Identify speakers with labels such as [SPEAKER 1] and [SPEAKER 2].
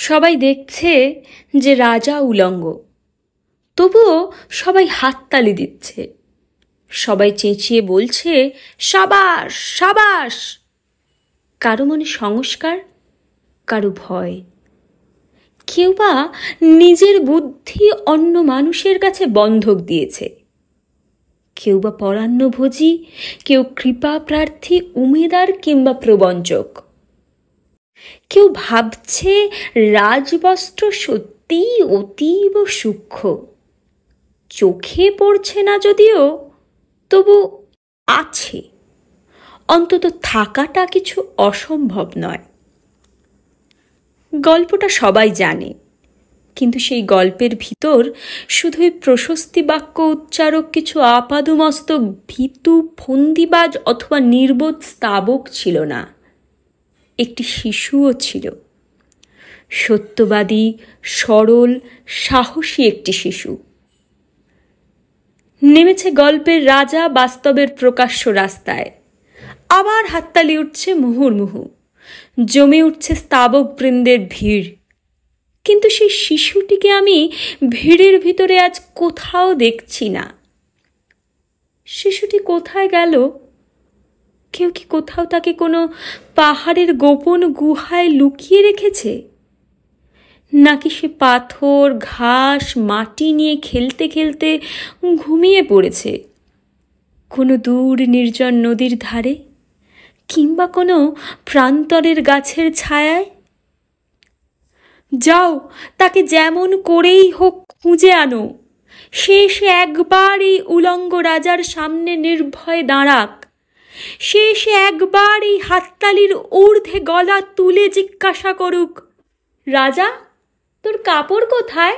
[SPEAKER 1] সবাই দেখছে যে রাজা উলঙ্গ, তবুও সবাই হাততালি দিচ্ছে। সবাই চেঁচিয়ে বলছে, সাবাস সাবাস। কারো মনে সংস্কার, কারো ভয়। কেউ বা নিজের বুদ্ধি অন্য মানুষের কাছে বন্ধক দিয়েছে, কেউ বা পরান্নভোজী, কেউ কৃপা প্রার্থী উমেদার কিংবা প্রবঞ্চক। কেউ ভাবছে রাজবস্ত্র সত্যিই অতীব সূক্ষ্ম, চোখে পড়ছে না যদিও, তবু আছে, অন্তত থাকাটা কিছু অসম্ভব নয়। গল্পটা সবাই জানে, কিন্তু সেই গল্পের ভিতর শুধুই প্রশস্তি বাক্য উচ্চারক কিছু আপাদমস্তক ভীতু ফন্দিবাজ অথবা নির্বোধ স্তাবক ছিল না, একটি শিশুও ছিল। সত্যবাদী, সরল, সাহসী একটি শিশু। নেমেছে গল্পের রাজা বাস্তবের প্রকাশ্য রাস্তায়। আবার হাততালি উঠছে মুহুর্মুহু, জমে উঠছে স্তাবক বৃন্দের ভিড়। কিন্তু সেই শিশুটিকে আমি ভিড়ের ভিতরে আজ কোথাও দেখছি না। শিশুটি কোথায় গেল? কেউ কি কোথাও তাকে কোনো পাহাড়ের গোপন গুহায় লুকিয়ে রেখেছে? নাকি সে পাথর, ঘাস, মাটি নিয়ে খেলতে খেলতে ঘুমিয়ে পড়েছে কোনো দূর নির্জন নদীর ধারে, কিংবা কোনো প্রান্তরের গাছের ছায়ায়? যাও, তাকে যেমন করেই হোক খুঁজে আনো। সে একবার এই উলঙ্গ রাজার সামনে নির্ভয়ে দাঁড়াক। সে একবার এই হাততালির ঊর্ধ্বে গলা তুলে জিজ্ঞাসা করুক, রাজা, তোর কাপড় কোথায়?